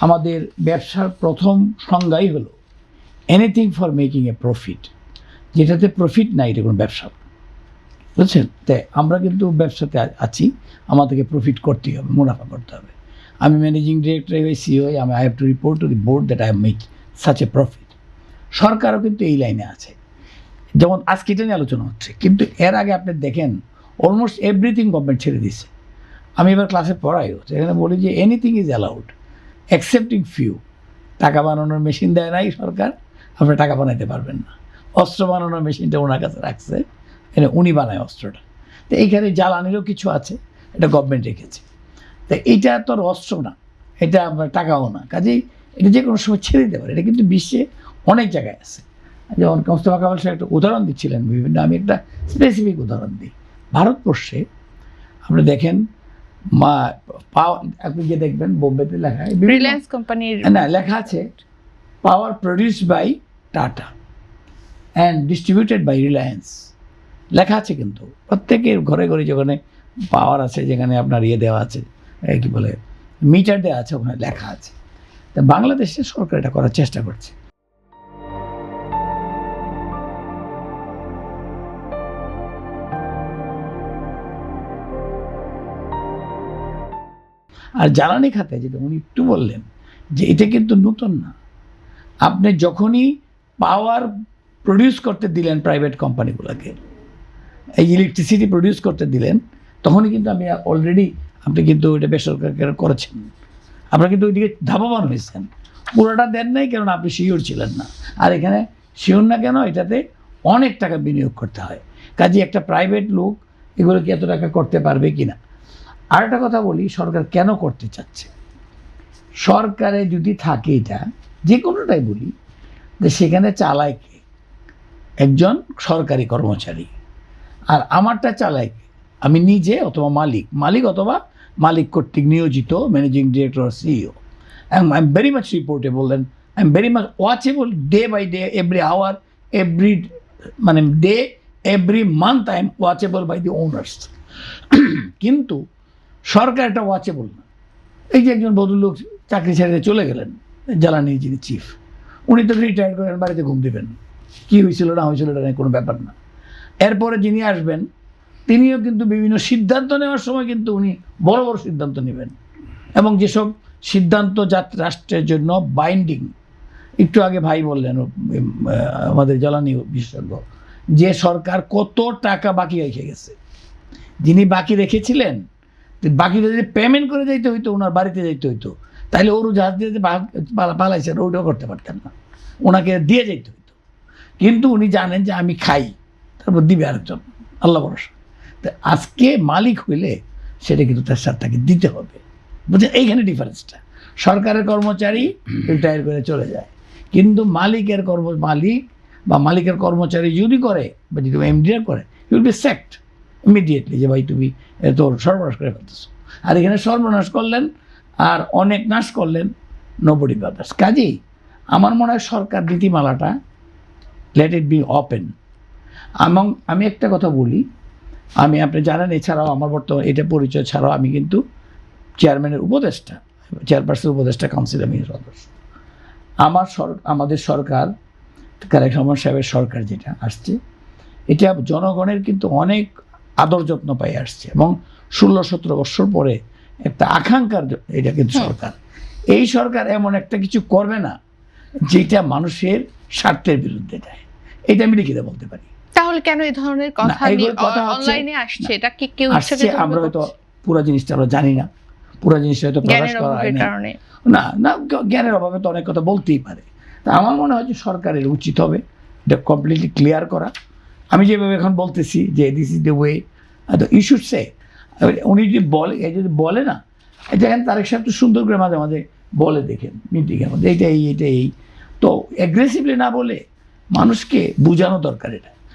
আমাদের ব্যবসার প্রথম সংজ্ঞাই হলো anything for making A profit. যেটাতে প্রফিট নাই এটা কোনো ব্যবসা, বুঝছেন? তাই আমরা কিন্তু ব্যবসাতে আছি, আমাদেরকে প্রফিট করতেই হবে, মুনাফা করতে হবে। আমি ম্যানেজিং ডিরেক্টর হয়ে সিও হয়ে I have to report to the board that I have make such a profit. সরকারও কিন্তু এই লাইনে আছে, যেমন আজকে এটা নিয়ে আলোচনা হচ্ছে, কিন্তু এর আগে আপনি দেখেন অলমোস্ট এভরিথিং গভর্নমেন্ট ছেড়ে দিচ্ছে। আমি এবার ক্লাসে পড়াইও, এখানে বলি যে anything is allowed accepting few. টাকা বানানোর মেশিন দেয় নাই সরকার, আপনি টাকা বানাইতে পারবেন না। অস্ত্র বানানোর মেশিনটা ওনার কাছে রাখছে, এটা উনি বানায় অস্ত্রটা। তো এইখানে জ্বালানিরও কিছু আছে, এটা গভর্নমেন্ট রেখেছে। তো এইটা তো আর অস্ত্র না, এটা আপনার টাকাও না, কাজেই এটা যে কোনো সময় ছেড়ে দিতে পারে। এটা কিন্তু বিশ্বে অনেক জায়গায় আছে। যেমন মোস্তফা কামাল সাহেব একটা উদাহরণ দিচ্ছিলেন বিভিন্ন, আমি একটা স্পেসিফিক উদাহরণ দিই। ভারতবর্ষে আপনি দেখেন আপনি যে দেখবেন বোম্বেতে লেখা রিলায়েন্স কোম্পানির না লেখা আছে power produced by Tata and distributed by Reliance, লেখা আছে। কিন্তু প্রত্যেকের ঘরে ঘরে যেখানে পাওয়ার আছে, যেখানে আপনার ইয়ে দেওয়া আছে, কী বলে মিটার দেওয়া আছে, ওখানে লেখা আছে। তা বাংলাদেশের সরকার এটা করার চেষ্টা করছে। আর জ্বালানি খাতে যেটা উনি একটু বললেন যে এটা কিন্তু নতুন না। আপনি যখনই পাওয়ার প্রডিউস করতে দিলেন প্রাইভেট কোম্পানিগুলোকে, এই ইলেকট্রিসিটি প্রডিউস করতে দিলেন, তখনই কিন্তু আমি অলরেডি আপনি কিন্তু এটা বেসরকারি করেছেন, আপনারা কিন্তু ওইদিকে ধাবমান হয়েছেন। পুরোটা দেন নাই, কেননা আপনি শিওর ছিলেন না। আর এখানে শিওর না কেন, এটাতে অনেক টাকা বিনিয়োগ করতে হয়। কাজে একটা প্রাইভেট লোক এগুলো কি এত টাকা করতে পারবে কি না। আর একটা কথা বলি, সরকার কেন করতে চাচ্ছে। সরকারে যদি থাকে, এটা যে কোনোটাই বলি, যে সেখানে চালায় কে? একজন সরকারি কর্মচারী। আর আমারটা চালায় কে? আমি নিজে অথবা মালিক অথবা মালিক কর্তৃক নিয়োজিত managing director, CEO. I am very much reportable and I am very much watchable day by day, every hour, every day, every month I am watchable by the owners. কিন্তু সরকার এটা ওয়াচেবল না। এই যে একজন ভদ্রলোক চাকরি ছেড়ে চলে গেলেন, জ্বালানি যিনি চিফ, উনি তো রিটায়ার করেন, বাড়িতে ঘুম দেবেন, কী হয়েছিল না হয়েছিল এটা কোনো ব্যাপার না। এরপরে যিনি আসবেন তিনিও কিন্তু বিভিন্ন সিদ্ধান্ত নেওয়ার সময় কিন্তু উনি বড় বড় সিদ্ধান্ত নেবেন, এবং যেসব সিদ্ধান্ত রাষ্ট্রের জন্য বাইন্ডিং। একটু আগে ভাই বললেন, আমাদের জ্বালানি বিশেষজ্ঞ, যে সরকার কত টাকা বাকি রেখে গেছে, যিনি বাকি রেখেছিলেন, বাকিটা যদি পেমেন্ট করে যাইতে হইতো, ওনার বাড়িতে যাইতে হইতো, তাহলে ওর জাহাজ দিয়ে পালাইছেন, ওইটাও করতে পারতেন না, ওনাকে দিয়ে যেতে হইতো। কিন্তু উনি জানেন যে আমি খাই, তারপর দিবে আরেকজন, আল্লাহ ভরসা। তো আজকে মালিক হইলে সেটা কিন্তু তার সাথে তাকে দিতে হবে, বুঝছেন? এইখানে ডিফারেন্সটা। সরকারের কর্মচারী রিটায়ার করে চলে যায়, কিন্তু মালিকের মালিকের কর্মচারী যদি করে, বা যদি এমডিরা করে, হি উইল বি স্যাকড ইমিডিয়েটলি, যে ভাই তুমি তোর সর্বনাশ করে ফেলতেছো। আর এখানে সর্বনাশ করলেন আর অনেক নাশ করলেন, নোবডি ব্রাদার্স। কাজেই আমার মনে হয় সরকার নীতিমালাটা লেট ইট বি ওপেন। এবং আমি একটা কথা বলি, আপনি জানেন, এছাড়াও আমার বর্তমানে এটা পরিচয় ছাড়াও আমি কিন্তু চেয়ারম্যানের উপদেষ্টা, চেয়ারপারসনের উপদেষ্টা কাউন্সিল আমি সদস্য। আমাদের সরকার, তারেক রহমান সাহেবের সরকার যেটা আসছে, এটা জনগণের কিন্তু অনেক আদর যত্ন পাই আসছে, এবং 16-17 বছর পরে একটা আকাঙ্ক্ষার এটা কিন্তু সরকার। এই সরকার এমন একটা কিছু করবে না যেটা মানুষের স্বার্থের বিরুদ্ধে যায়, এটা আমি লিখিতে বলতে পারি। তাহলে কেন এই ধরনের কথা অনলাইনে আসছে? এটা কি কেউ ইচ্ছাকৃতভাবে? আমরা হয়তো পুরো জিনিসটা আমরা জানি না, পুরো জিনিসটা হয়তো প্রকাশ করা হয় না। জ্ঞানের অভাবে তো অনেক কথা বলতেই পারে। তা আমার মনে হয় যে সরকারের উচিত হবে এটা কমপ্লিটলি ক্লিয়ার করা। আমি যেভাবে এখন বলতেছি যে this is the way, you should say. উনি যদি বলে না, দেখেন তারেক সাহেব তো সুন্দর করে মাঝে মাঝে বলে, দেখেন মিটিংয়ের মধ্যে এইটা এই, তো অ্যাগ্রেসিভলি না বলে মানুষকে বোঝানো দরকার এটা।